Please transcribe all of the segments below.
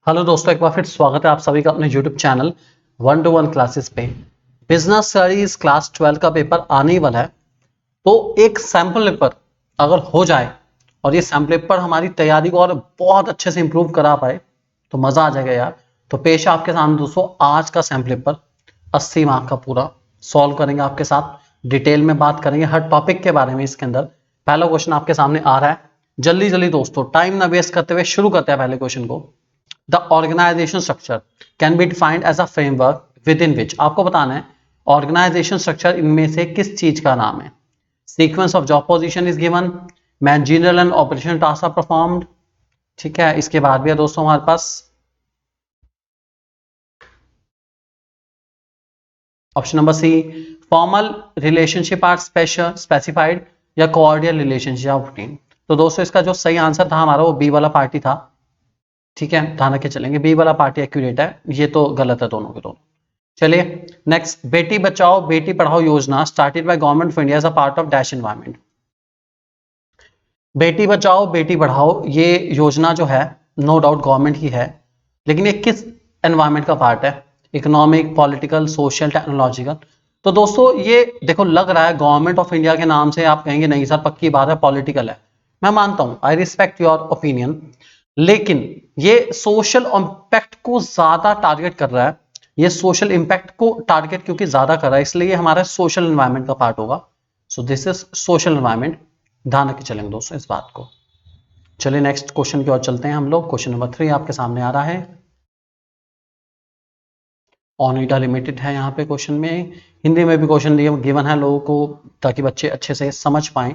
Hello दोस्तों, एक बार फिर स्वागत है आप सभी का अपने YouTube चैनल 1-to-1 क्लासेस पे। बिजनेस स्टडीज क्लास 12 का पेपर आने ही वाला है, तो एक सैंपल पेपर अगर हो जाए और ये सैंपल पेपर हमारी तैयारी को और बहुत अच्छे से इंप्रूव करा पाए तो मजा आ जाएगा यार। तो पेश है आपके सामने दोस्तों आज का सैंपल पेपर 80 मार्क का पूरा सॉल्व करेंगे आपके साथ, डिटेल में बात करेंगे हर टॉपिक के बारे में। इसके अंदर पहला क्वेश्चन आपके सामने आ रहा है, जल्दी जल्दी दोस्तों टाइम ना वेस्ट करते हुए शुरू करते हैं पहले क्वेश्चन को। The organization structure can be defined as a framework within which, आपको बताना है ऑर्गेनाइजेशन स्ट्रक्चर इनमें से किस चीज का नाम है। Sequence of job position is given, managerial and operational task are performed. ठीक है, इसके बाद भी है दोस्तों हमारे पास option number C, formal relationship are specified या कोऑर्डियल रिलेशनशिप ऑफ रूटीन। तो दोस्तों इसका जो सही आंसर था हमारा वो बी वाला पार्टी था। ठीक है, ध्यान रखे चलेंगे, बी वाला पार्टी एक्यूरेट है, ये तो गलत है दोनों के दोनों। चलिए नेक्स्ट, बेटी Bachao Beti Padhao Yojana started by government of India as a part of dash environment. Beti Bachao Beti पढ़ाओ ये योजना जो है नो डाउट गवर्नमेंट की है, लेकिन ये किस एनवायरमेंट का पार्ट है? Economic, political, social, technological. तो दोस्तों ये देखो लग रहा है गवर्नमेंट ऑफ इंडिया के नाम से आप कहेंगे नहीं सर पक्की बात है पॉलिटिकल है, मैं मानता हूं, आई रिस्पेक्ट योर ओपिनियन, लेकिन ये सोशल इंपैक्ट को ज्यादा टारगेट कर रहा है। ये सोशल इंपैक्ट को टारगेट क्योंकि ज्यादा कर रहा है इसलिए ये हमारा सोशल एनवायरनमेंट का पार्ट होगा। So this is social environment, ध्यान रख के चलेंगे दोस्तों इस बात को। चलिए नेक्स्ट क्वेश्चन की ओर चलते हैं हम लोग। क्वेश्चन नंबर 3 आपके सामने आ रहा है, ऑनिडा लिमिटेड है यहाँ पे क्वेश्चन में। हिंदी में भी क्वेश्चन गिवन है लोगों को ताकि बच्चे अच्छे से समझ पाएं।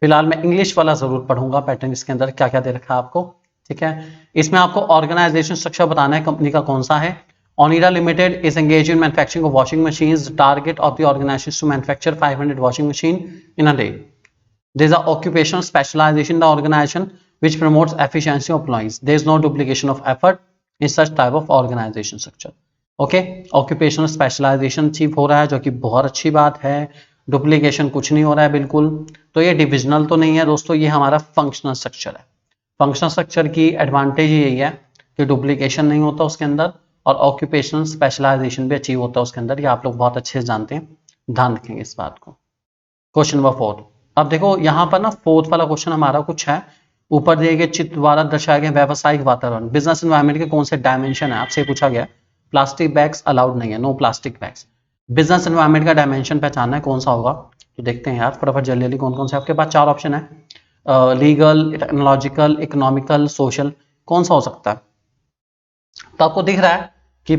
फिलहाल मैं इंग्लिश वाला जरूर पढ़ूंगा, पैटर्न इसके अंदर क्या क्या दे रखा है आपको। ठीक है, इसमें आपको ऑर्गेनाइजेशन स्ट्रक्चर बताना है कंपनी का कौन सा है। Onida limited is engage in manufacturing of washing machines, target of the organisation to manufacture 500 washing machine in a day. There is a occupational specialization in the organization which promotes efficiency of employees. There is no duplication of effort in such type of organization structure. Okay, occupational specialisation achieve हो रहा है जो कि बहुत अच्छी बात है। Duplication कुछ नहीं हो रहा है बिल्कुल। तो ये डिविजनल तो नहीं है दोस्तों, ये हमारा फंक्शनल स्ट्रक्चर है। फंक्शनल स्ट्रक्चर की एडवांटेज यही है कि डुप्लीकेशन नहीं होता उसके अंदर और ऑक्यूपेशनल स्पेशलाइजेशन भी अचीव होता है उसके अंदर, ये आप लोग बहुत अच्छे से जानते हैं, ध्यान रखेंगे इस बात को। क्वेश्चन नंबर 4, अब देखो यहाँ पर ना फोर्थ वाला क्वेश्चन हमारा कुछ है, ऊपर दिए गए चित्र द्वारा दर्शाए गए व्यावसायिक वातावरण बिजनेस एनवायरनमेंट के कौन से डायमेंशन है आपसे पूछा गया। प्लास्टिक बैग्स अलाउड नहीं है, no plastic bags. Business environment का डायमेंशन पहचानना है कौन सा होगा, तो देखते हैं यार फटाफट जल्दी जल्दी कौन कौन से आपके पास 4 ऑप्शन है, लीगल, टेक्नोलॉजिकल, इकोनॉमिकल, सोशल, कौन सा हो सकता है? तो आपको दिख रहा है कि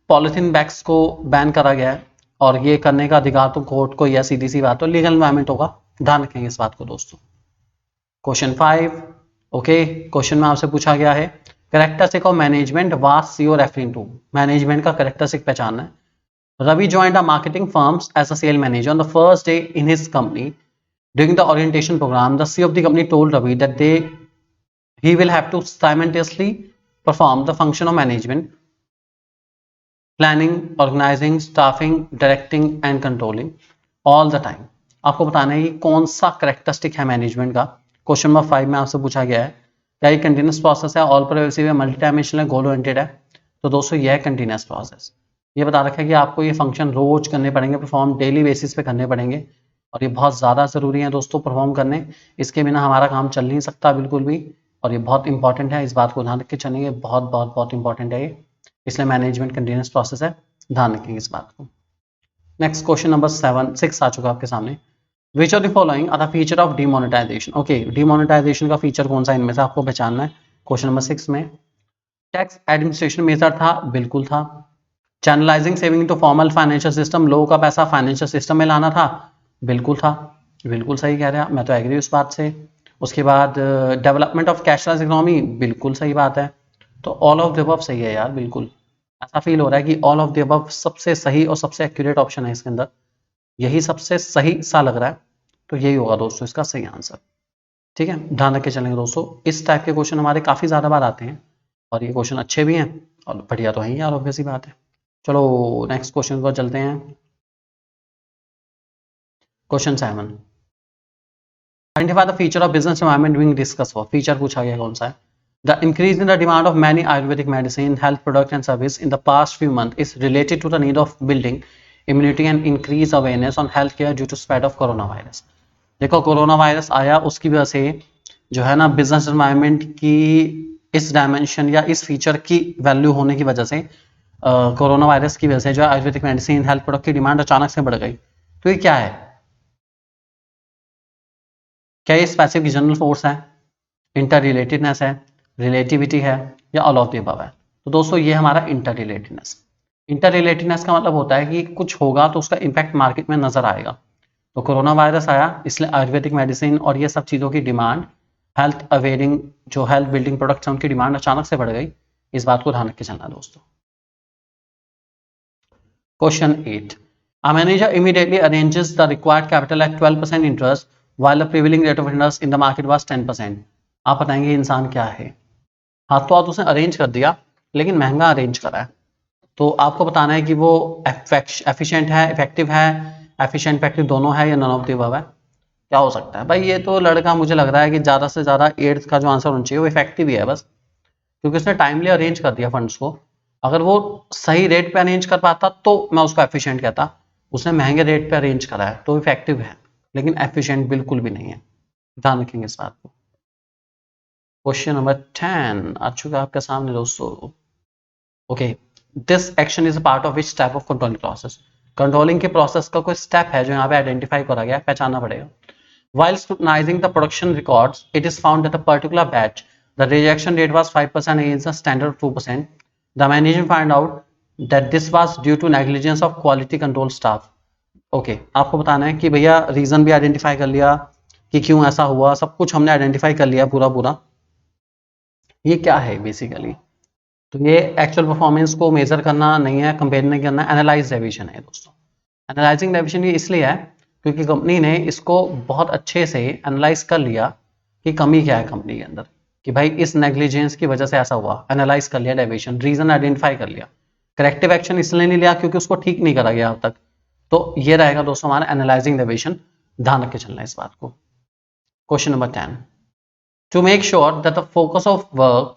पॉलिथीन बैग्स को बैन करा गया है और ये करने का अधिकार तो कोर्ट को, या सीधी सी बात तो लीगल एनवायरनमेंट होगा, ध्यान रखेंगे इस बात को दोस्तों। क्वेश्चन 5, ओके, क्वेश्चन में आपसे पूछा गया है कैरेक्टरिस्टिक ऑफ मैनेजमेंट वास सी रेफरिंग टू। मैनेजमेंट का कैरेक्टरिस्टिक पहचानना है। Ravi joined a marketing firm as a sales manager on the first day in his company. During the orientation program, the CEO of the company told Ravi that he will have to simultaneously perform the function of management, planning, organizing, staffing, directing and controlling all the time. आपको बताना है कि कौन सा characteristic है management का। Question number 5 में आपसे पूछा गया है क्या ये कंटिन्यूस प्रोसेस है, ऑल परवेसिव है, मल्टी डायमेंशनल है, गोल ओरिएंटेड है। तो दोस्तों यह है कंटिन्यूस प्रोसेस। ये बता रखा है कि आपको ये फंक्शन रोज करने पड़ेंगे, परफॉर्म डेली बेसिस पे करने पड़ेंगे और ये बहुत ज़्यादा ज़रूरी है दोस्तों परफॉर्म करने, इसके बिना हमारा काम चल नहीं सकता बिल्कुल भी, और ये बहुत इंपॉर्टेंट है, इस बात को ध्यान रख के चलेंगे, बहुत बहुत बहुत इंपॉर्टेंट है ये, इसलिए मैनेजमेंट कंटिन्यूस प्रोसेस है, ध्यान रखेंगे इस बात को। नेक्स्ट क्वेश्चन नंबर 6 आ चुका है आपके सामने। Which of the following are the feature of demonetisation. Okay, demonetisation का फीचर कौन सा इनमें से आपको पहचानना है। क्वेश्चन नंबर 6 में टैक्स एडमिनिस्ट्रेशन मेथड था, बिल्कुल था। Channelising saving to formal financial system, लोगों का पैसा फाइनेंशियल सिस्टम में लाना था, बिल्कुल था, बिल्कुल सही कह रहे हैं, मैं तो एग्री उस बात से। उसके बाद डेवलपमेंट ऑफ कैशलेस इकोनॉमी, बिल्कुल सही बात है। तो ऑल ऑफ द अबव सही है यार, बिल्कुल ऐसा फील हो रहा है कि ऑल ऑफ द अबव सबसे सही और सबसे एक्यूरेट ऑप्शन है इसके अंदर, यही सबसे सही सा लग रहा है, तो यही होगा दोस्तों इसका सही आंसर। ठीक है, ध्यान रख के चलेंगे दोस्तों, इस टाइप के क्वेश्चन हमारे काफी ज्यादा बार आते हैं और ये क्वेश्चन अच्छे भी हैं और बढ़िया तो है ही यार, ऑब्वियस सी बात है। चलो नेक्स्ट क्वेश्चन को चलते हैं। Question 7, identify the feature of business environment being discuss for. Feature पूछा गया कौन सा है। The increase in the demand of many Ayurvedic medicine, health product and service in the past few months is related to the need of building immunity and increase awareness on healthcare due to spread of coronavirus. देखो corona virus आया, उसकी वजह से जो है ना business environment की इस डायमेंशन या इस फीचर की वैल्यू होने की वजह से कोरोना वायरस की वजह से जो है आयुर्वेदिक मेडिसिन हेल्थ प्रोडक्ट की डिमांड अचानक से बढ़ गई। तो ये क्या है? क्या ये स्पेसिफिक जनरल फोर्स है, इंटर रिलेटेडनेस है, रिलेटिविटी है, या ऑल ऑफ द अबव है? तो दोस्तों ये हमारा इंटर रिलेटेडनेस। इंटर रिलेटेडनेस का मतलब होता है कि कुछ होगा तो उसका इम्पैक्ट मार्केट में नजर आएगा। तो कोरोना वायरस आया इसलिए आयुर्वेदिक मेडिसिन और ये सब चीज़ों की डिमांड, हेल्थ अवेयरिंग जो हेल्थ बिल्डिंग प्रोडक्ट्स हैं उनकी डिमांड अचानक से बढ़ गई। इस बात को ध्यान रख के चलना दोस्तों। Question 8, a manager immediately arranges the required capital at 12% interest while the prevailing rate of interest in the market was 10%. आप बताएंगे इंसान क्या है? हाथों हाथ उसने अरेंज कर दिया लेकिन महंगा अरेंज करा है। तो आपको बताना है कि वो एफिशिएंट है, इफेक्टिव है, एफिशिएंट इफेक्टिव दोनों है या नन ऑफ द अबव है? क्या हो सकता है भाई? ये तो लड़का मुझे लग रहा है कि ज़्यादा से ज़्यादा 8th का जो आंसर होना चाहिए वो इफेक्टिव ही है बस, क्योंकि उसने टाइमली अरेंज कर दिया फंड्स को। अगर वो सही रेट पे अरेंज कर पाता तो मैं उसको एफिशिएंट कहता, उसने महंगे रेट पे अरेंज करा है तो इफेक्टिव है, लेकिन एफिशिएंट बिल्कुल भी नहीं है। ध्यान रखेंगे इस बात को। क्वेश्चन नंबर 10 आ चुका है आपके सामने दोस्तों। Okay, this action is a part of which type of controlling process? Controlling के प्रोसेस का कोई स्टेप है जो यहाँ पे आइडेंटिफाई करा गया, पहचानना पड़ेगा। While scrutinizing the production records, it is found that a particular batch, the rejection rate was 5% against the standard of 2%. The management find out that this was due to negligence of quality control staff. Okay, आपको बताना है कि भैया reason भी identify कर लिया कि क्यों ऐसा हुआ, सब कुछ हमने आइडेंटिफाई कर लिया पूरा पूरा। ये क्या है बेसिकली? तो ये एक्चुअल परफॉर्मेंस को मेजर करना नहीं है, कंपेयर नहीं करना, एनालाइज डेविएशन है दोस्तों। एनालाइजिंग डेविएशन ये इसलिए है क्योंकि कंपनी ने इसको बहुत अच्छे से एनालाइज कर लिया कि कमी क्या है कंपनी के अंदर, कि भाई इस नेग्लिजेंस की वजह से ऐसा हुआ। एनालाइज कर लिया डेविएशन, रीजन आइडेंटिफाई कर लिया। करेक्टिव एक्शन इसलिए नहीं लिया क्योंकि उसको ठीक नहीं करा गया अब तक। तो ये रहेगा दोस्तों हमारा एनालाइजिंग डेविएशन, ध्यान रख के चलना है इस बात को। Question number 10, to make sure that the focus of work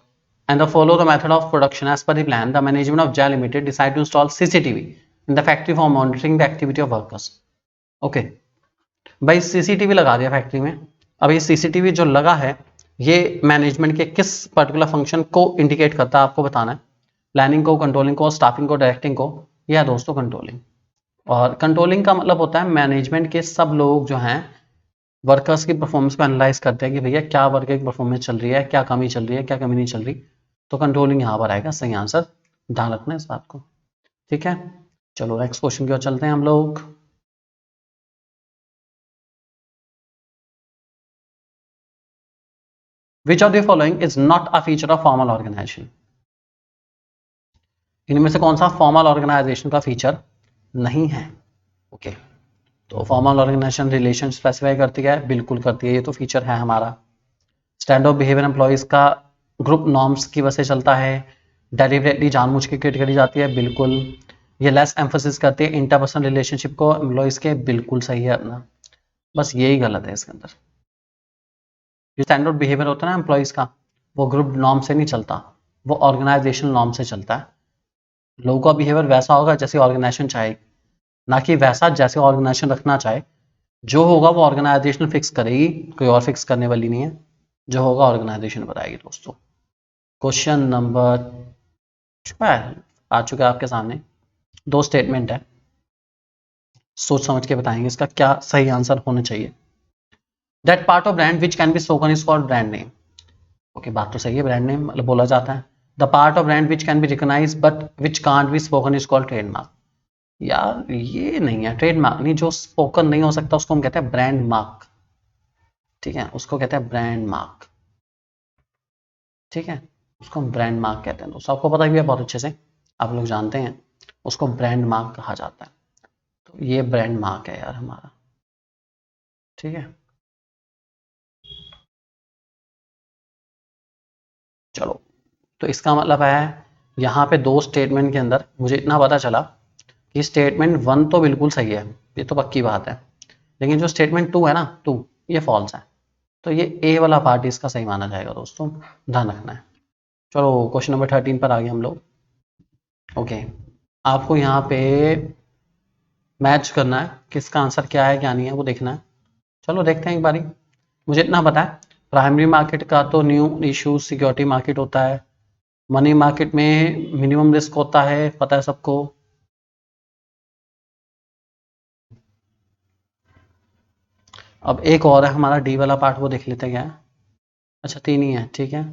and the follow the method of production as per the plan, the management of JA Limited decide to install CCTV in the factory for monitoring the activity of workers. Okay, भाई CCTV लगा दिया factory में। अब ये CCTV जो लगा है ये मैनेजमेंट के किस पर्टिकुलर फंक्शन को इंडिकेट करता है आपको बताना है? प्लानिंग को, कंट्रोलिंग को, स्टाफिंग को, डायरेक्टिंग को। यह है दोस्तों कंट्रोलिंग। और कंट्रोलिंग का मतलब होता है मैनेजमेंट के सब लोग जो हैं वर्कर्स की परफॉर्मेंस को एनालाइज करते हैं कि भैया क्या वर्कर की परफॉर्मेंस चल रही है, क्या कमी चल रही है, क्या कमी नहीं चल रही। तो कंट्रोलिंग यहाँ पर आएगा सही आंसर, ध्यान रखना इस बात को। ठीक है, चलो नेक्स्ट क्वेश्चन की ओर चलते हैं हम लोग। Which of the following is not a feature of formal organization? इनमें से कौन सा फॉर्मल ऑर्गेनाइजेशन का फीचर नहीं है? ओके, तो फॉर्मल ऑर्गेनाइजेशन रिलेशन स्पेसिफाई करती है, बिल्कुल करती है, ये तो फीचर है हमारा। स्टैंड ऑफ बिहेवियर एम्प्लॉयज का ग्रुप नॉर्म्स की वजह से चलता है, डेलिबरेटली जानबूझ के क्रिएट करी जाती है, बिल्कुल। ये लेस एम्फोसिस करती है इंटरपर्सनल रिलेशनशिप को एम्प्लॉयज के, बिल्कुल सही है अपना। बस यही गलत है इसके अंदर। जो स्टैंडर्ड बिहेवियर होता है ना एम्प्लॉयज का, वो ग्रुप नॉर्म से नहीं चलता, वो ऑर्गेनाइजेशनल नॉर्म से चलता है। लोगों का बिहेवियर वैसा होगा जैसे ऑर्गेनाइजेशन चाहे, ना कि वैसा जैसे ऑर्गेनाइजेशन रखना चाहे। जो होगा वो ऑर्गेनाइजेशन फिक्स करेगी, कोई और फिक्स करने वाली नहीं है। जो होगा ऑर्गेनाइजेशन बताएगी दोस्तों। क्वेश्चन नंबर 12 आ चुका है आपके सामने। दो स्टेटमेंट है, सोच समझ के बताएंगे इसका क्या सही आंसर होना चाहिए। That part of brand which can B spoken is called brand name. Okay, बात तो सही है, ब्रांड नेम मतलब बोला जाता है। The part of brand which can be recognise but which can't be spoken is called trademark. यार ये नहीं है, ट्रेडमार्क नहीं, जो स्पोकन नहीं हो सकता उसको हम कहते हैं ब्रांड मार्क। ठीक है, उसको कहते हैं ब्रांड मार्क। ठीक है, उसको हम ब्रांड मार्क कहते हैं। दोस्तों आपको पता भी है बहुत अच्छे से, आप लोग जानते हैं उसको ब्रांड मार्क कहा जाता है। तो ये ब्रांड मार्क है यार हमारा। ठीक है, चलो, तो इसका मतलब है यहाँ पे दो स्टेटमेंट के अंदर मुझे इतना पता चला कि स्टेटमेंट 1 तो बिल्कुल सही है, ये तो पक्की बात है, लेकिन जो स्टेटमेंट 2 है ना, 2 ये फॉल्स है। तो ये ए वाला पार्ट इसका सही माना जाएगा दोस्तों, ध्यान रखना है। चलो क्वेश्चन नंबर 13 पर आ गए हम लोग। ओके, आपको यहाँ पे मैच करना है, किसका आंसर क्या है क्या नहीं है वो देखना है। चलो देखते हैं एक बारी। मुझे इतना पता है, प्राइमरी मार्केट का तो न्यू इशू सिक्योरिटी मार्केट होता है, मनी मार्केट में मिनिमम रिस्क होता है, पता है सबको। अब एक और है हमारा डी वाला पार्ट, वो देख लेते हैं क्या है। अच्छा, तीन ही है, ठीक है।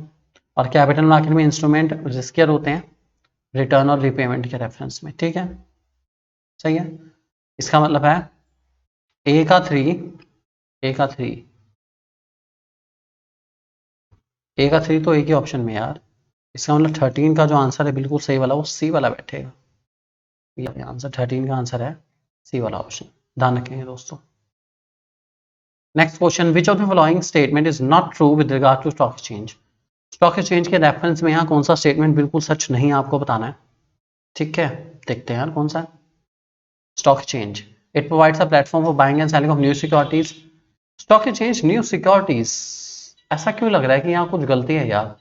और कैपिटल मार्केट में इंस्ट्रूमेंट रिस्कियर होते हैं रिटर्न और रीपेमेंट के रेफरेंस में, ठीक है। सही है। इसका मतलब है ए का थ्री, ए का थ्री, ए का थ्री तो एक ही ऑप्शन में यार। इसका मतलब 13 का जो आंसर है बिल्कुल सही वाला वो सी वाला बैठेगा। ये आंसर 13 का आंसर है सी वाला ऑप्शन, ध्यान रखेंगे दोस्तों। Next question, which of the following statement is not true with regard to stock exchange. Stock exchange के रेफरेंस में यहाँ कौन सा स्टेटमेंट बिल्कुल सच नहीं है आपको बताना है, ठीक है। देखते हैं यार कौन सा है। Stock exchange, it provides a platform for buying and selling of new securities. Stock exchange new securities, ऐसा क्यों लग रहा है कि यहाँ कुछ गलती है यार।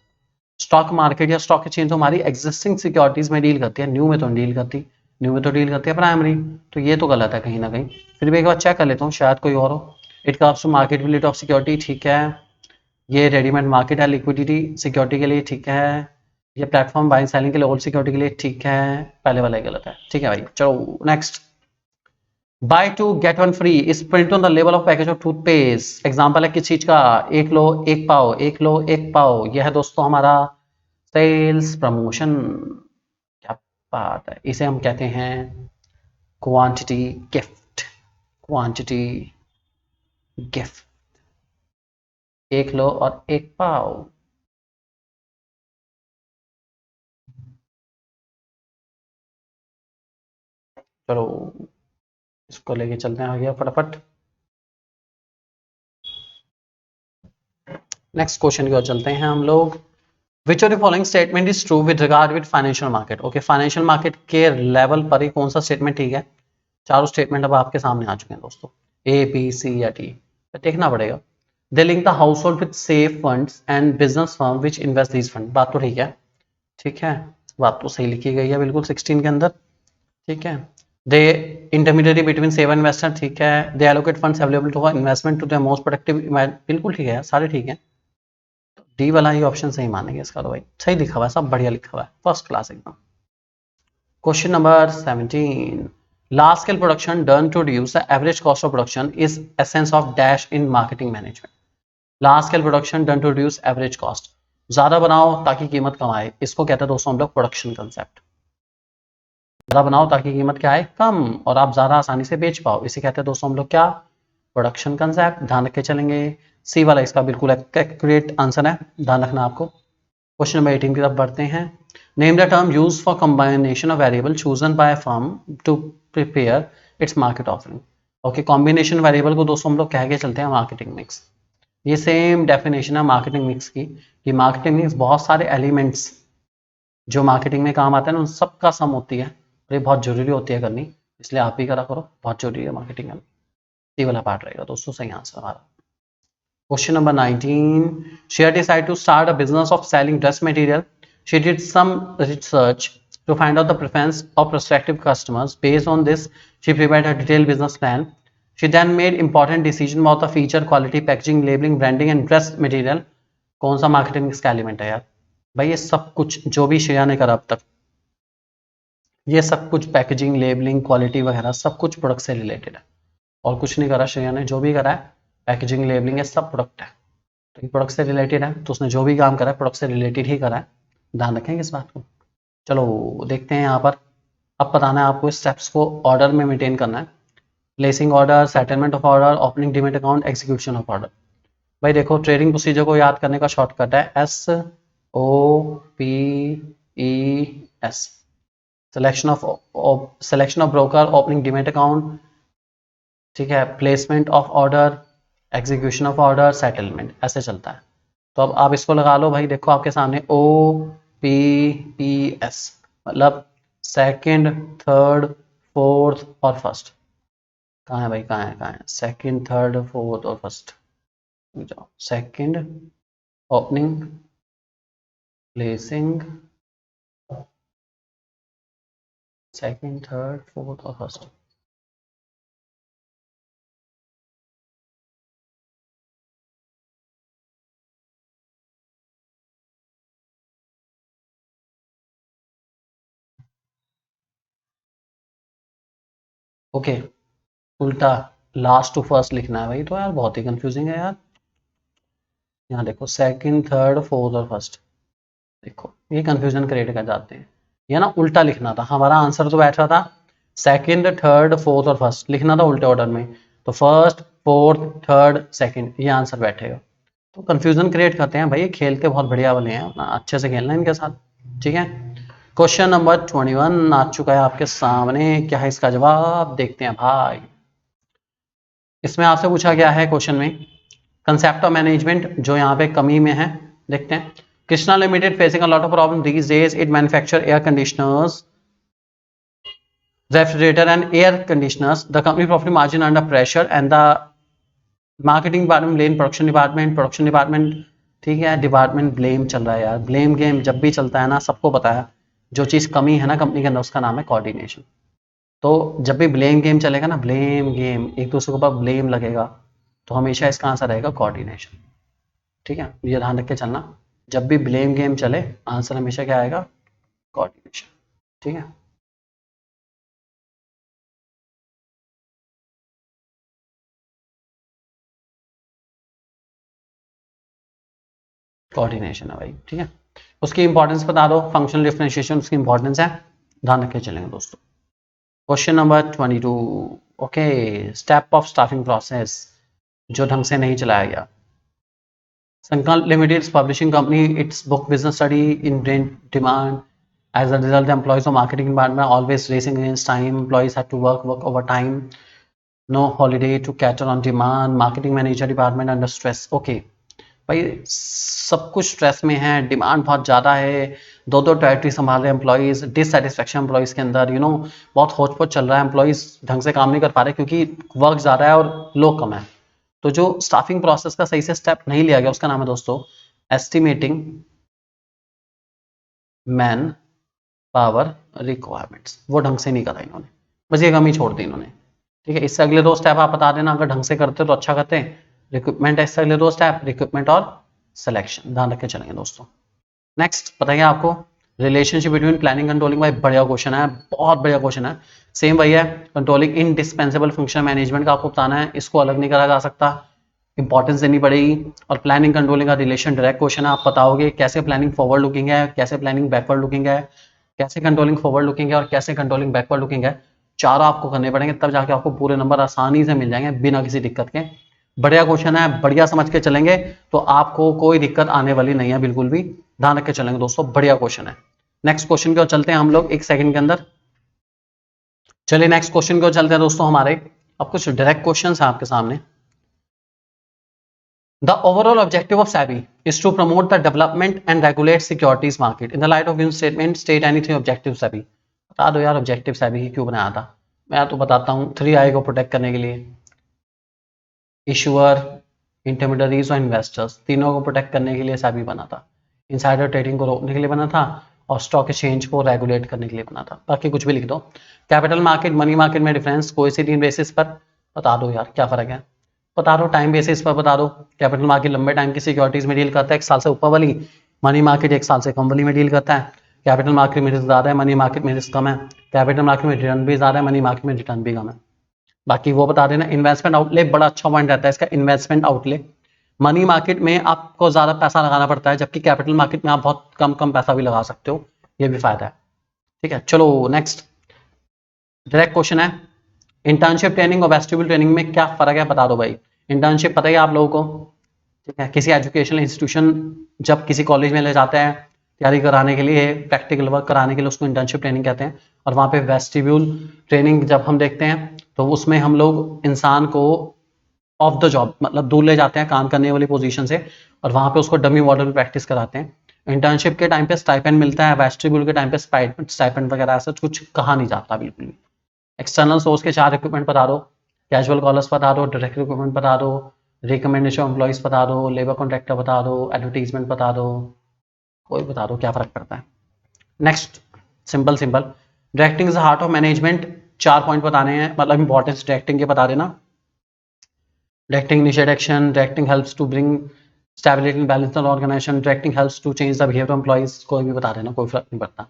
स्टॉक मार्केट या स्टॉक एक्सचेंज तो हमारी एग्जिस्टिंग सिक्योरिटीज में डील करती है, न्यू में तो डील करती। न्यू में तो डील करती है प्राइमरी, तो ये तो गलत है कहीं ना कहीं। फिर भी एक बार चेक कर लेता हूँ, शायद कोई और हो। It comes to marketability of security, ठीक है। ये रेडीमेड मार्केट है लिक्विडिटी सिक्योरिटी के लिए, ठीक है। ये प्लेटफॉर्म बाइंग सेलिंग के लिए ओल्ड सिक्योरिटी के लिए, ठीक है। पहले वाला ही गलत है, ठीक है भाई। चलो next, buy two get one free is print on the label of package of toothpaste. Example है किस चीज का, एक लो एक पाओ, एक लो एक पाओ। यह है दोस्तों हमारा सेल्स प्रमोशन। क्या बात है, इसे हम कहते हैं क्वांटिटी गिफ्ट, क्वांटिटी गिफ्ट। एक लो और एक पाओ। चलो इसको लेके चलते हैं आगे फटाफट। नेक्स्ट क्वेश्चन की ओर चलते हैं हम लोग। विच of the following statement is true with regard with financial market. Okay, financial market के लेवल पर ही कौन सा स्टेटमेंट ठीक है। चारों स्टेटमेंट अब आपके सामने आ चुके हैं दोस्तों, ए बी सी या टी, देखना पड़ेगा। They link the household with safe funds and business firm which invest these fund. बात तो ठीक है, ठीक है, बात तो सही लिखी गई है बिल्कुल 16 के अंदर, ठीक है। They intermediate between save investor, ठीक है। They allocate funds available to investment to the most productive, बिल्कुल ठीक है, सारे ठीक है। डी वाला ही ऑप्शन सही मानेंगे इसका, तो भाई सही लिखा हुआ है, सब बढ़िया लिखा हुआ है, फर्स्ट क्लास एकदम। Question number 17, large scale production done to reduce the average cost of production is essence of dash in marketing management. Large scale production done to reduce average cost, ज्यादा बनाओ ताकि कीमत कम आए, इसको कहते हैं दोस्तों हम लोग प्रोडक्शन कंसेप्ट। ज्यादा बनाओ ताकि कीमत क्या आए, कम, और आप ज्यादा आसानी से बेच पाओ, इसे कहते हैं दोस्तों हम लोग क्या, प्रोडक्शन कंसेप्ट। ध्यान रख के चलेंगे। सी वाला इसका बिल्कुल एक्यूरेट आंसर है, ध्यान रखना आपको। क्वेश्चन नंबर 18 की तरफ बढ़ते हैं। Name the term use for combination of variable chosen by firm to prepare its market offering. Okay, combination variable को दोस्तों हम लोग कह के चलते हैं मार्केटिंग मिक्स। ये सेम डेफिनेशन है मार्केटिंग मिक्स की, कि मार्केटिंग मिक्स बहुत सारे एलिमेंट्स जो मार्केटिंग में काम आते हैं ना उन सब का सम होती है, और ये बहुत जरूरी होती है करनी, इसलिए आप भी करा करो, बहुत जरूरी है मार्केटिंग करनी। ये वाला पार्ट रहेगा दोस्तों सही आंसर हमारा। Question number 19. She had decided to start a business of selling dress material. She did some research to find out the preference of prospective customers. Based on this, she prepared a detailed business plan. She then made important decisions about the feature, quality, packaging, labeling, branding and dress material. कौन सा marketing इसका element है यार भाई, ये सब कुछ जो भी श्रेया ने करा अब तक, ये सब कुछ पैकेजिंग, लेबलिंग, क्वालिटी वगैरह सब कुछ प्रोडक्ट से रिलेटेड है, और कुछ नहीं करा श्रेया ने। जो भी करा है पैकेजिंग, लेबलिंग, ये सब प्रोडक्ट है, तो प्रोडक्ट से रिलेटेड है, तो उसने जो भी काम करा है प्रोडक्ट से रिलेटेड ही करा है, ध्यान रखेंगे इस बात को। चलो देखते हैं यहाँ पर। अब बताना है आपको, स्टेप्स को ऑर्डर में मेंटेन करना है। Placing order, settlement of order, opening demat account, execution of order. भाई देखो, ट्रेडिंग प्रोसीजर को याद करने का शॉर्टकट है SOPES। Selection of broker, opening demat account, ठीक है, placement of order, execution of order, settlement, ऐसे चलता है। तो अब आप इसको लगा लो भाई, देखो आपके सामने OPES मतलब सेकंड, थर्ड, फोर्थ और फर्स्ट। कहाँ है भाई, कहाँ है सेकंड, थर्ड, फोर्थ और फर्स्ट। जाओ, second, opening, placing second, third, fourth और फर्स्ट। ओके, उल्टा लास्ट टू फर्स्ट लिखना है भाई, तो यार बहुत ही कंफ्यूजिंग है यार। यहाँ देखो सेकंड, थर्ड, फोर्थ और फर्स्ट, देखो ये कंफ्यूजन क्रिएट कर जाते हैं। ये ना उल्टा लिखना था, हमारा आंसर तो बैठ रहा था सेकंड, थर्ड, फोर्थ और फर्स्ट, लिखना था उल्टे ऑर्डर में, तो फर्स्ट, फोर्थ, थर्ड, सेकंड, ये आंसर बैठेगा। तो कंफ्यूजन क्रिएट करते हैं भाई, ये खेलते बहुत बढ़िया वाले हैं, अपना अच्छे से खेलना है इनके साथ, ठीक है। क्वेश्चन नंबर 21 आ चुका है आपके सामने, क्या है इसका जवाब, देखते हैं भाई। इसमें आपसे पूछा गया है क्वेश्चन में कंसेप्ट ऑफ मैनेजमेंट, जो यहाँ पे कमी में है, देखते हैं। Krishna limited facing a lot of problem these days, it manufacture air conditioners, refrigerator and air conditioners, the company profit margin under pressure and the marketing department blame production department, ठीक है, डिपार्टमेंट ब्लेम चल रहा है यार, blame game जब भी चलता है ना, सबको पता है जो चीज़ कमी है ना कंपनी के अंदर, उसका नाम है कोऑर्डिनेशन। तो जब भी ब्लेम गेम चलेगा ना, ब्लेम गेम, एक दूसरे के ऊपर ब्लेम लगेगा, तो हमेशा इसका आंसर रहेगा कोऑर्डिनेशन, ठीक है, ये ध्यान रख के चलना। जब भी ब्लेम गेम चले, आंसर हमेशा क्या आएगा, कोऑर्डिनेशन, ठीक है। कोऑर्डिनेशन है भाई, ठीक है। उसकी इंपॉर्टेंस बता दो, फंक्शनल डिफरेंशिएशन उसकी इंपॉर्टेंस है, ध्यान रख के चलेंगे दोस्तों। Question number 22, okay, step of staffing process जो ढंग से नहीं चलाया गया। संकल्प limited publishing company, it's book business study in demand, as a result the employees of marketing department always racing against time, employees had to work overtime, no holiday to cater on demand, marketing manager department under stress। okay भाई, सब कुछ stress में है, demand बहुत ज़्यादा है, दो दो टेरिटरी संभाल रहे हैं एम्प्लॉयज़, डिससेटिस्फेक्शन एम्प्लॉयज़ के अंदर, बहुत होच पोच चल रहा है, एम्प्लॉयज़ ढंग से काम नहीं कर पा रहे क्योंकि वर्क ज़्यादा है और लोग कम है। तो जो स्टाफिंग प्रोसेस का सही से स्टेप नहीं लिया गया, उसका नाम है दोस्तों एस्टिमेटिंग मैन पावर रिक्वायरमेंट्स, वो ढंग से नहीं करा इन्होंने, बस ये कमी छोड़ दी इन्होंने, ठीक है। इससे अगले दो स्टेप आप बता देना, अगर ढंग से करते तो अच्छा करते हैं। रिक्रूटमेंट है इससे अगले दो स्टेप, रिक्रूटमेंट और सिलेक्शन, ध्यान रख के चलेंगे दोस्तों। नेक्स्ट बताइए आपको, रिलेशनशिप बिटवीन प्लानिंग कंट्रोलिंग, भाई बढ़िया क्वेश्चन है, बहुत बढ़िया क्वेश्चन है, सेम वही है, कंट्रोलिंग इंडिस्पेंसेबल फंक्शन मैनेजमेंट का आपको बताना है, इसको अलग नहीं करा जा सकता, इंपॉर्टेंस देनी पड़ेगी। और प्लानिंग कंट्रोलिंग का रिलेशन डायरेक्ट क्वेश्चन है, आप बताओगे कैसे प्लानिंग फॉरवर्ड लुकिंग है, कैसे प्लानिंग बैकवर्ड लुकिंग है, कैसे कंट्रोलिंग फॉरवर्ड लुकिंग है और कैसे कंट्रोलिंग बैकवर्ड लुकिंग है, चारों आपको करने पड़ेंगे, तब जाके आपको पूरे नंबर आसानी से मिल जाएंगे बिना किसी दिक्कत के। बढ़िया क्वेश्चन है, बढ़िया समझ के चलेंगे तो आपको कोई दिक्कत आने वाली नहीं है, बिल्कुल भी ध्यान रख के चलेंगे दोस्तों, बढ़िया क्वेश्चन है। नेक्स्ट क्वेश्चन की ओर चलते हैं हम लोग एक सेकंड के अंदर, चलिए नेक्स्ट क्वेश्चन की ओर चलते हैं दोस्तों हमारे। अब कुछ डायरेक्ट क्वेश्चन है आपके सामने। The overall objective of SEBI is to promote the development and regulate securities market. In the light of your statement, state anything objective SEBI। बता दो यार ऑब्जेक्टिव SEBI ही क्यों बनाया था। मैं तो बताता हूँ, 3I को प्रोटेक्ट करने के लिए, इशूअर, इंटरमीडियरीज और इन्वेस्टर्स, तीनों को प्रोटेक्ट करने के लिए SEBI बना था। इनसाइडर ट्रेडिंग को रोकने के लिए बना था और स्टॉक एक्सचेंज को रेगुलेट करने के लिए बना था। बाकी कुछ भी लिख दो। कैपिटल मार्केट मनी मार्केट में डिफरेंस कोइंसिडेंट बेसिस पर बता दो यार, क्या फर्क है, बता दो। टाइम बेसिस पर बता दो, कैपिटल मार्केट लंबे टाइम की सिक्योरिटीज में डील करता है, 1 साल से ऊपर वाली, मनी मार्केट 1 साल से कम वाली में डील करता है। कैपिटल मार्केट में रिस्क ज़्यादा है, मनी मार्केट में रिस्क कम है। कैपिटल मार्केट में रिटर्न भी ज़्यादा है, मनी मार्केट में रिटर्न भी कम है। बाकी वो बता देना। इन्वेस्टमेंट आउटले बड़ा अच्छा पॉइंट रहता है इसका, इन्वेस्टमेंट आउटले, मनी मार्केट में आपको ज़्यादा पैसा लगाना पड़ता है, जबकि कैपिटल मार्केट में आप बहुत कम कम पैसा भी लगा सकते हो, ये भी फायदा है, ठीक है। चलो नेक्स्ट डायरेक्ट क्वेश्चन है, इंटर्नशिप ट्रेनिंग और वेस्टिब्यूल ट्रेनिंग में क्या फर्क है, बता दो भाई। इंटर्नशिप पता ही आप लोगों को, ठीक है, किसी एजुकेशनल इंस्टीट्यूशन जब किसी कॉलेज में ले जाते हैं तैयारी कराने के लिए, प्रैक्टिकल वर्क कराने के लिए, उसको इंटर्नशिप ट्रेनिंग कहते हैं। और वहाँ पे वेस्टिब्यूल ट्रेनिंग जब हम देखते हैं तो उसमें हम लोग इंसान को ऑफ द जॉब, मतलब दूर ले जाते हैं काम करने वाली पोजीशन से, और वहाँ पे उसको डमी मॉडल में प्रैक्टिस कराते हैं। इंटर्नशिप के टाइम पे स्टाइपेंड मिलता है, वेस्टिब्यूल के टाइम पे स्टाइपेंड वगैरह ऐसा कुछ कहा नहीं जाता बिल्कुल भी। एक्सटर्नल सोर्स के 4 रिक्रूटमेंट बता दो, कैजुअल कॉलर्स बता दो, डायरेक्ट रिक्रूटमेंट बता दो, रिकमेंडेशन एम्प्लॉइज बता दो, लेबर कॉन्ट्रैक्टर बता दो, एडवर्टीजमेंट बता दो, कोई बता दो क्या फर्क पड़ता है। Next, simple simple, directing is the heart of management. 4 point बताने हैं, मतलब इंपॉर्टेंस डायरेक्टिंग के बता देना। Directing initiate action, directing helps to bring stability and balance in organisation, directing helps to change the behaviour of employees. कोई भी बता देना, कोई फर्क नहीं पड़ता।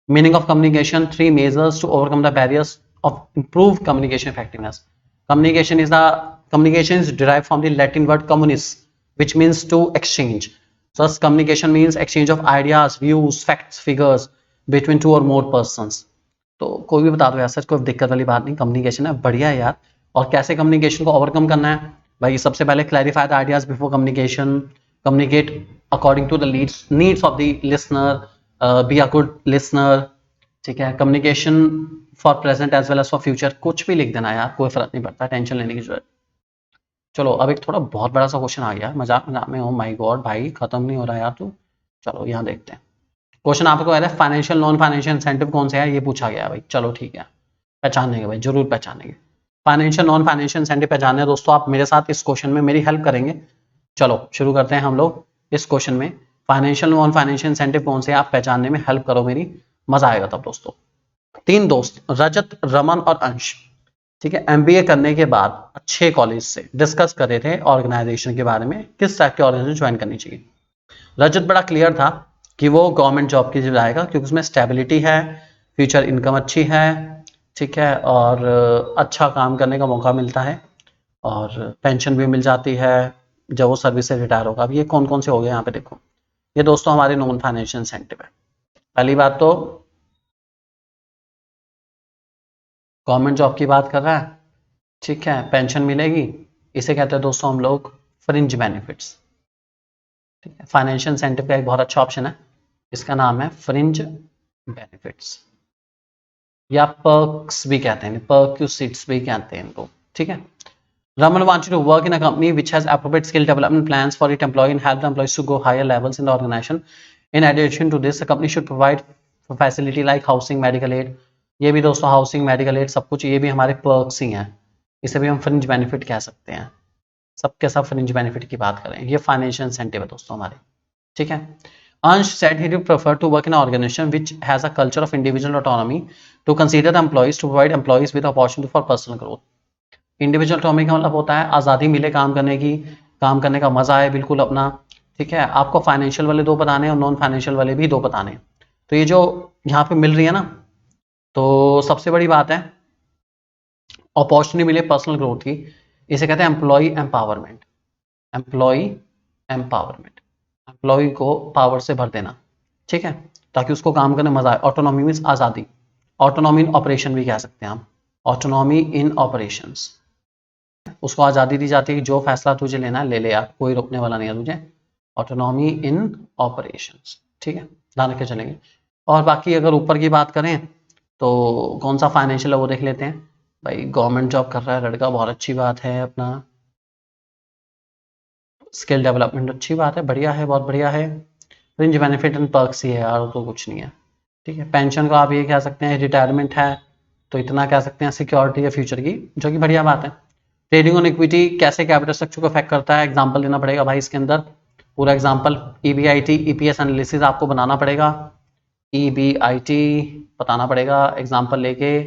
Meaning of communication, 3 measures to overcome the barriers of improved communication effectiveness. Communication is derived from the Latin word communis, which means to exchange. So thus communication means exchange of ideas, views, facts, figures between 2 or more persons. तो कोई भी बता दो यार, सच कोई दिक्कत वाली बात नहीं, कम्युनिकेशन है, बढ़िया है यार। और कैसे कम्युनिकेशन को ओवरकम करना है भाई? सबसे पहले clarify the ideas before communication, communicate according to the needs of the listener, be a good listener, ठीक है। Communication for present as well as for future, कुछ भी लिख देना यार, कोई फर्क नहीं पड़ता, टेंशन लेने की जरूरत। चलो अब एक थोड़ा बहुत बड़ा सा क्वेश्चन आ गया, मजाक मजाक में, ओ माय गॉड भाई खत्म नहीं हो रहा यार तू। चलो यहाँ देखते हैं क्वेश्चन आपको आ रहा है, फाइनेंशियल नॉन फाइनेंशियल इंसेंटिव कौन से है, ये पूछा गया है भाई। चलो ठीक है, पहचानेंगे भाई, जरूर पहचानेंगे। फाइनेंशियल नॉन फाइनेंशियल इंसेंटिव पहचाने हैं दोस्तों, आप मेरे साथ इस क्वेश्चन में मेरी हेल्प करेंगे। चलो शुरू करते हैं हम लोग इस क्वेश्चन में। फाइनेंशियल नॉन फाइनेंशियल इंसेंटिव कौन से, आप पहचानने में हेल्प करो मेरी, मजा आएगा तब दोस्तों। 3 दोस्त, रजत, रमन और अंश, ठीक है, एमबीए करने के बाद अच्छे कॉलेज से डिस्कस कर रहे थे ऑर्गेनाइजेशन के बारे में, किस टाइप के ऑर्गेनाइजेशन ज्वाइन करनी चाहिए। रजत बड़ा क्लियर था कि वो गवर्नमेंट जॉब की जाएगा, क्योंकि उसमें स्टेबिलिटी है, फ्यूचर इनकम अच्छी है, ठीक है, और अच्छा काम करने का मौका मिलता है, और पेंशन भी मिल जाती है जब वो सर्विस से रिटायर होगा। अब ये कौन कौन से हो गए यहाँ पे देखो, ये दोस्तों हमारे नॉन फाइनेंशियल इंसेंटिव है। पहली बात तो गवर्नमेंट जॉब की बात कर रहा है, ठीक है, पेंशन मिलेगी, इसे कहते हैं दोस्तों हम लोग फ्रिंज बेनिफिट्स, ठीक है। फाइनेंशियल इंसेंटिव का एक बहुत अच्छा ऑप्शन है, इसका नाम है फ्रिंज बेनिफिट्स, या पर्क्स भी कहते हैं, पर्क्यूसिट्स भी कहते हैं इनको, ठीक है। Raman wants you to work in a company which has appropriate skill development plans for its employee and help the employees to go higher levels in the organization. In addition to this, the company should provide facility like housing, medical aid. ये भी दोस्तों housing, medical aid, सब कुछ ये भी हमारे perks ही हैं, इसे भी हम फ्रिंज बेनिफिट कह सकते हैं। सबके सब फ्रिंज बेनिफिट की बात करें, ये फाइनेंशियल इंसेंटिव है दोस्तों हमारे, ठीक है। Ansh said he would prefer to work in an organization which has a culture of individual autonomy, to consider the employees, to provide employees with opportunity for personal growth. Individual autonomy का मतलब होता है आज़ादी मिले काम करने की, काम करने का मजा है बिल्कुल अपना, ठीक है। आपको फाइनेंशियल वाले 2 बताने और नॉन फाइनेंशियल वाले भी 2 बताने। तो ये जो यहाँ पे मिल रही है ना, तो सबसे बड़ी बात है अपॉर्चुनिटी मिले पर्सनल ग्रोथ की, इसे कहते हैं employ empowerment. Employ empowerment, employ को पावर से भर देना, ठीक है, ताकि उसको काम करने में मजा आए। ऑटोनॉमी मीन्स आज़ादी, ऑटोनॉमी इन ऑपरेशन भी कह सकते हैं हम, ऑटोनॉमी इन ऑपरेशंस, उसको आज़ादी दी जाती है कि जो फैसला तुझे लेना है ले ले यार, कोई रोकने वाला नहीं है तुझे। ऑटोनॉमी इन ऑपरेशंस, ठीक है, ध्यान रख के चलेंगे। और बाकी अगर ऊपर की बात करें तो कौन सा फाइनेंशियल है वो देख लेते हैं भाई। गवर्नमेंट जॉब कर रहा है लड़का, बहुत अच्छी बात है, अपना स्किल डेवलपमेंट अच्छी बात है, बढ़िया है, बहुत बढ़िया है। फ्रिंज बेनिफिट एंड पर्क्स ही है यार, तो कुछ नहीं है, ठीक है। पेंशन को आप ये कह सकते हैं, रिटायरमेंट है तो इतना कह सकते हैं, सिक्योरिटी है फ्यूचर की, जो कि बढ़िया बात है। ट्रेडिंग ऑन इक्विटी कैसे कैपिटल स्ट्रक्चर को अफेक्ट करता है, एग्जांपल देना पड़ेगा भाई इसके अंदर, पूरा एग्जांपल। ईबीआईटी ईपीएस एनालिसिस आपको बनाना पड़ेगा, ईबीआईटी बताना पड़ेगा एग्जांपल लेके,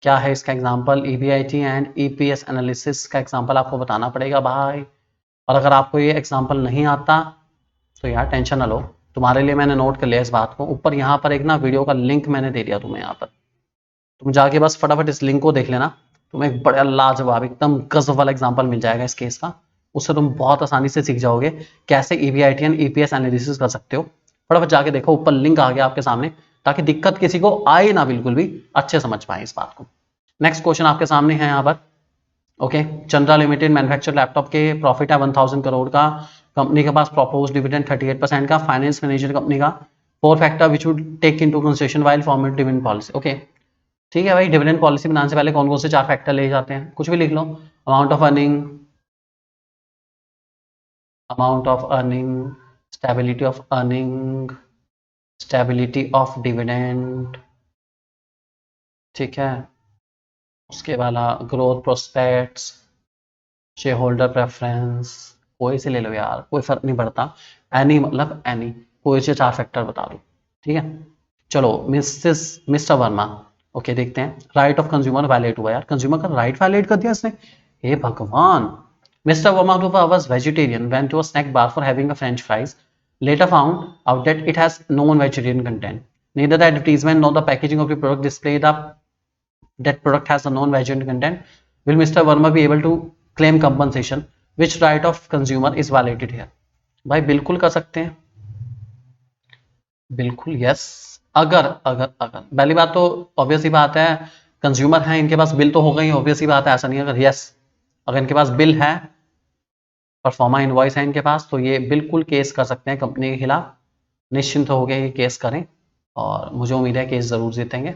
क्या है इसका example, EBIT and EPS analysis का एग्जांपल आपको बताना पड़ेगा भाई। और अगर आपको ये एग्जांपल नहीं आता तो यार टेंशन ना लो, तुम्हारे लिए मैंने नोट कर लिया इस बात को, ऊपर यहाँ पर एक ना वीडियो का लिंक मैंने दे दिया तुम्हें, यहाँ पर तुम जाके बस फटाफट इस लिंक को देख लेना, तुम्हें एक बड़ा लाजवाब एकदम गजब वाला एग्जांपल मिल जाएगा इस केस का, उससे तुम बहुत आसानी से सीख जाओगे कैसे ईबीआईटी एंड ईपीएस एनालिसिस कर सकते हो। फटाफट जाके देखो, ऊपर लिंक आ गया आपके सामने, ताकि दिक्कत किसी को आए ना, बिल्कुल भी अच्छे समझ पाए इस बात को। नेक्स्ट क्वेश्चन आपके सामने है यहाँ पर, okay. Chandra limited manufacture laptop के प्रॉफिट है 1000 करोड़ का, कंपनी के पास प्रपोज डिविडेंड 38% का, फाइनेंस मैनेजर कंपनी का, 4 factor which would take into consideration while format dividend policy, okay. ठीक है भाई, डिविडेंड पॉलिसी बनाने से पहले कौन कौन से 4 फैक्टर ले जाते हैं, कुछ भी लिख लो। Amount of earning, amount of earning, stability of earning, stability of dividend, ठीक है, उसके वाला growth prospects, share holder preference, कोई से ले लो यार, कोई फर्क नहीं पड़ता, एनी मतलब एनी, कोई से 4 फैक्टर बता दो, ठीक है। चलो मिस्टर वर्मा, ओके देखते हैं। राइट ऑफ कंज्यूमर वायलेट हुआ यार, कंज्यूमर का राइट वायलेट कर दिया इसने, हे भगवान। Mister Verma was vegetarian went to a snack bar for having a French fries, later found out that it has non-vegetarian content. Neither the advertisement nor the packaging of the product display that product has a non-vegetarian content. Will Mr. Verma be able to claim compensation? Which right of consumer is violated here? भाई बिल्कुल कर सकते हैं, बिल्कुल yes. अगर अगर अगर पहली बात तो ऑब्वियस ही बात है, कंज्यूमर है, इनके पास बिल तो होगा ही, ऑब्वियस ही बात है, ऐसा नहीं। अगर यस, अगर इनके पास बिल है, परफॉर्मा इनवॉइस है इनके पास, तो ये बिल्कुल केस कर सकते हैं कंपनी के खिलाफ, निश्चिंत हो गए ये केस करें, और मुझे उम्मीद है केस जरूर जीतेंगे।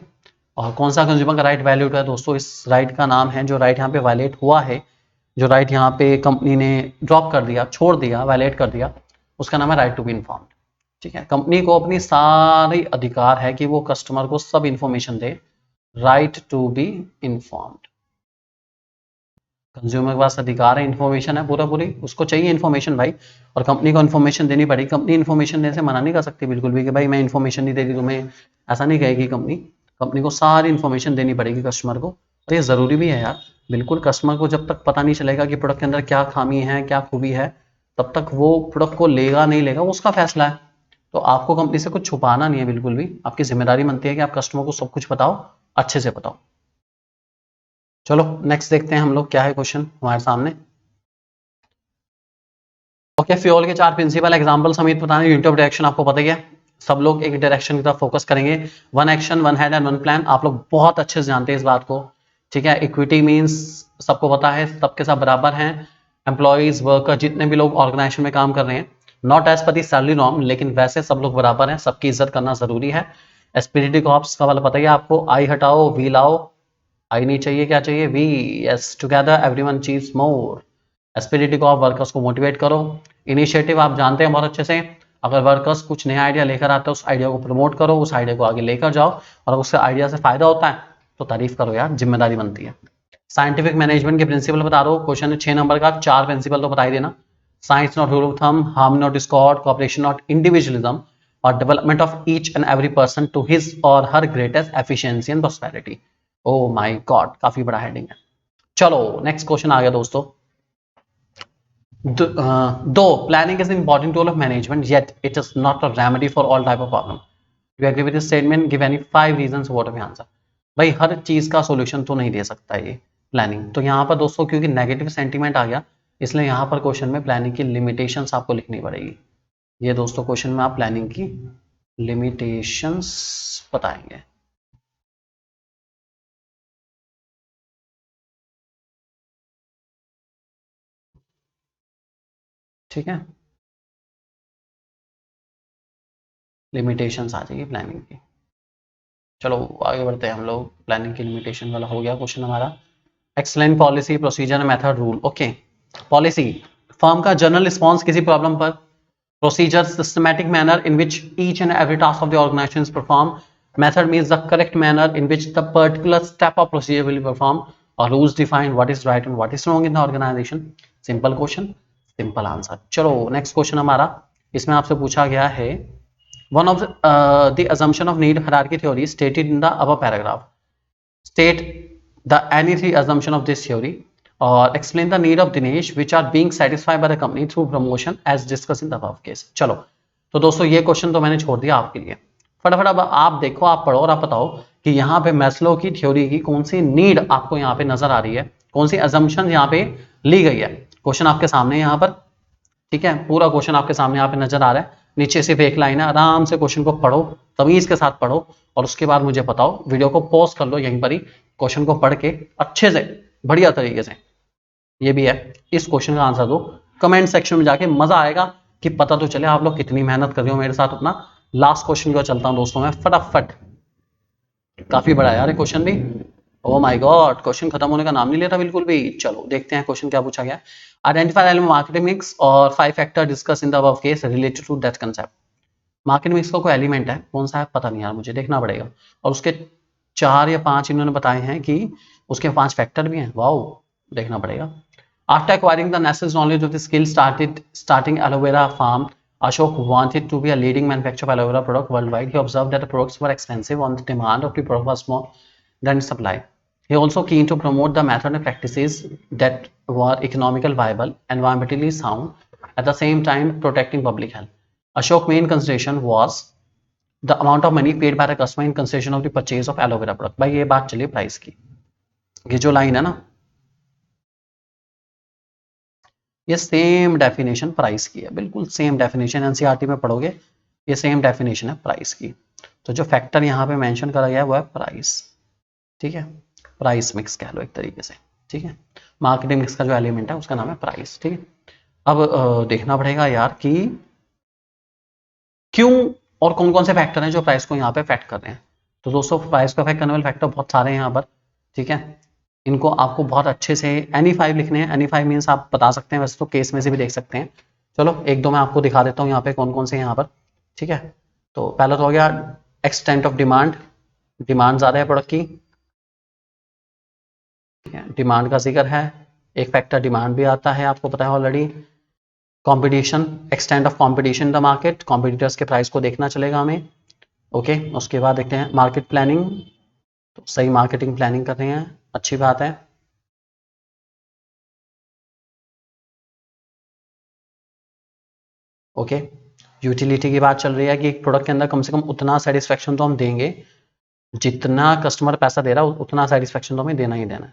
और कौन सा कंज्यूमर का राइट वायलेट हुआ है दोस्तों, इस राइट का नाम है, जो राइट यहाँ पे वायलेट हुआ है, जो राइट यहाँ पे कंपनी ने ड्रॉप कर दिया, छोड़ दिया, वायलेट कर दिया, उसका नाम है राइट टू बी इन्फॉर्म्ड, ठीक है। कंपनी को अपनी सारी अधिकार है कि वो कस्टमर को सब इंफॉर्मेशन दे, right to be informed. Consumer के पास अधिकार है, इन्फॉर्मेशन है पूरा पूरी, उसको चाहिए इन्फॉर्मेशन भाई, और कंपनी को इन्फॉर्मेशन देनी पड़ेगी। कंपनी इन्फॉर्मेशन देने से मना नहीं कर सकती बिल्कुल भी कि भाई मैं इन्फॉर्मेशन नहीं देगी तुम्हें, ऐसा नहीं कहेगी कंपनी। कंपनी को सारी इन्फॉर्मेशन देनी पड़ेगी कस्टमर को, और ये ज़रूरी भी है यार, बिल्कुल। कस्टमर को जब तक पता नहीं चलेगा कि प्रोडक्ट के अंदर क्या खामी है, क्या खूबी है, तब तक वो प्रोडक्ट को लेगा नहीं लेगा, वो उसका फैसला है। तो आपको कंपनी से कुछ छुपाना नहीं है बिल्कुल भी, आपकी जिम्मेदारी बनती है कि आप कस्टमर को सब कुछ बताओ, अच्छे से बताओ। चलो नेक्स्ट देखते हैं हम लोग, क्या है क्वेश्चन हमारे सामने। ओके, फ्यूल के 4 प्रिंसिपल एग्जांपल समेत बताने, यूनिट ऑफ डायरेक्शन आपको पता ही है, सब लोग एक डायरेक्शन की तरफ फोकस करेंगे। One action, one head and one plan, आप लोग बहुत अच्छे से जानते हैं इस बात को, ठीक है। इक्विटी मींस सबको पता है, सबके सब बराबर हैं, एम्प्लॉइज, वर्कर, जितने भी लोग ऑर्गेनाइजेशन में काम कर रहे हैं, not as per the salary norm, लेकिन वैसे सब लोग बराबर हैं, सबकी इज्जत करना जरूरी है। एसपीडीटी कॉप्स का वाला पता ही है आपको, आई हटाओ वी लाओ, आई नहीं चाहिए, क्या चाहिए, we, yes, together everyone achieves more. SPDT को आप वर्कर्स को मोटिवेट करो। इनिशिएटिव आप जानते हैं बहुत अच्छे से, अगर वर्कर्स कुछ नया आइडिया लेकर आते हैं, उस आइडिया को प्रमोट करो, उस आइडिया को आगे लेकर जाओ, और उससे आइडिया से फायदा होता है तो तारीफ करो यार, जिम्मेदारी बनती है। साइंटिफिक मैनेजमेंट के प्रिंसिपल बता दो, क्वेश्चन है 6 नंबर का, 4 प्रिंसिपल तो बता ही देना। Science not rule of thumb, harmony not discord, cooperation not individualism, और development of each and every person to his or her greatest efficiency and prosperity. Oh my god, काफी बड़ा heading है। चलो नेक्स्ट क्वेश्चन आ गया दोस्तों। Though planning is an important tool of management, yet it is not a remedy for all type of problem. Do you agree with this statement? Give any 5 reasons. What of your answer? भाई हर चीज का solution तो नहीं दे सकता ये planning. तो यहाँ पर दोस्तों क्योंकि नेगेटिव सेंटीमेंट आ गया, इसलिए यहाँ पर क्वेश्चन में प्लानिंग की लिमिटेशंस आपको लिखनी पड़ेगी। ये दोस्तों क्वेश्चन में आप प्लानिंग की लिमिटेशंस बताएंगे। ठीक है, लिमिटेशंस आ जाएगी प्लानिंग की। चलो आगे बढ़ते हैं हम लोग, प्लानिंग की लिमिटेशन वाला हो गया क्वेश्चन हमारा। Excellent policy, procedure, method, rule. Okay, policy, firm का जनरल रिस्पॉन्स किसी प्रॉब्लम पर। Procedure, systematic manner in which each and every task of the organization is perform. Method means the correct manner in which the particular step of procedure will be perform. और rules define what is right and what is wrong in the organization. Simple question, simple answer. चलो next question हमारा, इसमें आपसे पूछा गया है, one of the assumption of need hierarchy theory stated in the above paragraph. State the any 3 assumption of this theory or explain the need of Dinesh which are being satisfied by the company through promotion as discussed in the above case. चलो तो दोस्तों ये question तो मैंने छोड़ दिया आपके लिए, फटाफट अब आप देखो, आप पढ़ो और आप बताओ कि यहाँ पे मैस्लो की थ्योरी की कौन सी नीड आपको यहाँ पे नजर आ रही है, कौन सी assumption यहाँ पे ली गई है। क्वेश्चन आपके सामने यहाँ पर, ठीक है, पूरा क्वेश्चन आपके सामने यहाँ पे नजर आ रहा है, नीचे सिर्फ एक लाइन है, आराम से क्वेश्चन को पढ़ो, तमीज के साथ पढ़ो, और उसके बाद मुझे बताओ। वीडियो को पॉज कर लो यहीं पर ही, क्वेश्चन को पढ़ के अच्छे से बढ़िया तरीके से, ये भी है, इस क्वेश्चन का आंसर दो। कमेंट सेक्शन में जाके मजा आएगा कि पता तो चले आप लोग कितनी मेहनत कर रहे हो मेरे साथ अपना। लास्ट क्वेश्चन को चलता हूं दोस्तों मैं फटाफट, काफी बड़ा है यार क्वेश्चन भी। ओ माय गॉड, क्वेश्चन खत्म होने का नाम नहीं लेता बिल्कुल भी। चलो देखते हैं क्वेश्चन क्या पूछा गया। आइडेंटिफाई एलिमेंट मार्केटिंग मिक्स और 5 factor discuss in the above case related to that concept. Market mix का कोई एलिमेंट है, कौन सा है पता नहीं यार, मुझे देखना पड़ेगा। और उसके 4 या 5 इन्होंने बताए हैं कि उसके 5 फैक्टर भी हैं, वाओ, देखना पड़ेगा। After acquiring the necessary knowledge of the skill starting aloe vera farm Ashok wanted to be a leading manufacturer of aloe vera product worldwide. He observed that the products were expensive on the demand of the product was more than supply. He also keen to promote the method and practices that were economical, viable, environmentally sound, at the same time protecting public health. Ashok's main consideration was the amount of money paid by the customer in consideration of the purchase of aloe vera product. भाई ये बात चलिए price की, ये जो line है ना, ये सेम डेफिनेशन प्राइस की है, बिल्कुल सेम डेफिनेशन एनसीईआरटी में पढ़ोगे, ये सेम डेफिनेशन है प्राइस की। तो जो फैक्टर यहाँ पे मेंशन करा गया है वो है प्राइस, ठीक है, प्राइस मिक्स कह लो एक तरीके से, ठीक है, मार्केटिंग मिक्स का जो एलिमेंट है उसका नाम है प्राइस, ठीक है। अब देखना पड़ेगा यार कि क्यों और कौन कौन से फैक्टर हैं जो प्राइस को यहाँ पे अफेक्ट कर रहे हैं। तो दोस्तों प्राइस को अफेक्ट करने वाले फैक्टर बहुत सारे हैं यहाँ पर, ठीक है, इनको आपको बहुत अच्छे से NE5 लिखने हैं। NE5 मीन्स आप बता सकते हैं, वैसे तो केस में से भी देख सकते हैं। चलो एक दो मैं आपको दिखा देता हूँ यहाँ पे कौन कौन से यहाँ पर, ठीक है। तो पहला तो हो गया एक्सटेंट ऑफ डिमांड, डिमांड ज़्यादा है प्रोडक्ट की, डिमांड का जिक्र है, एक फैक्टर डिमांड भी आता है, आपको पता है already. Competition, extent of competition in the market, competitors के प्राइस को देखना चलेगा हमें, ओके। उसके बाद देखते हैं मार्केट प्लानिंग, तो सही मार्केटिंग प्लानिंग कर रहे हैं, अच्छी बात है। ओके, यूटिलिटी की बात चल रही है कि एक प्रोडक्ट के अंदर कम से कम उतना सेटिस्फेक्शन तो हम देंगे जितना कस्टमर पैसा दे रहा है, उतना सेटिस्फेक्शन तो हमें देना ही देना है,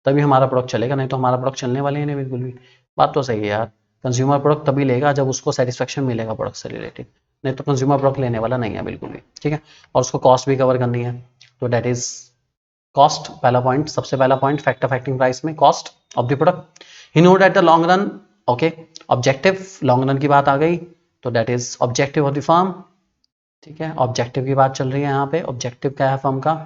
तभी हमारा प्रोडक्ट चलेगा, नहीं तो हमारा प्रोडक्ट चलने वाले ही नहीं बिल्कुल भी। बात तो सही है यार, कंज्यूमर प्रोडक्ट तभी लेगा जब उसको सेटिस्फेक्शन मिलेगा प्रोडक्ट से रिलेटेड, नहीं तो कंज्यूमर प्रोडक्ट लेने वाला नहीं है बिल्कुल भी, ठीक है। और उसको कॉस्ट भी कवर करनी है, तो डेट इज कॉस्ट, पहला पॉइंट, सबसे पहला पॉइंट फैक्टर अफेक्टिंग प्राइस में cost of the product. He know that the long run, okay, objective, long run की बात आ गई, तो that is objective of the firm, ठीक है, ऑब्जेक्टिव की बात चल रही है यहाँ पे, ऑब्जेक्टिव क्या है फर्म का।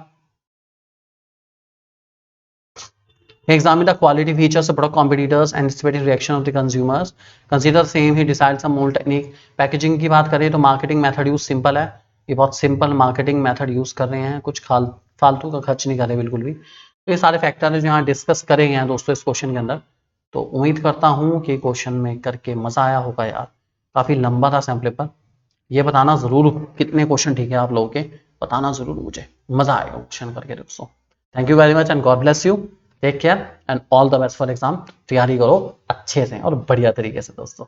Examine the quality features of product competitors, anticipated reaction of the consumers. Consider same, he decides some mold technique. Packaging की बात करें तो मार्केटिंग मेथड यूज सिंपल है, ये बहुत सिंपल मार्केटिंग मेथड यूज कर रहे हैं, कुछ फालतू का खर्च नहीं कर रहे बिल्कुल भी। तो ये सारे फैक्टर है जो यहाँ डिस्कस करे गए हैं दोस्तों इस क्वेश्चन के अंदर। तो उम्मीद करता हूँ कि क्वेश्चन में करके मजा आया होगा यार, काफी लंबा था सैम्पल पेपर। ये बताना जरूर कितने क्वेश्चन ठीक है आप लोगों के, बताना जरूर मुझे, मजा आएगा क्वेश्चन करके दोस्तों। Thank you very much and God bless you, take care and all the best for exam. तैयारी करो अच्छे से और बढ़िया तरीके से दोस्तों।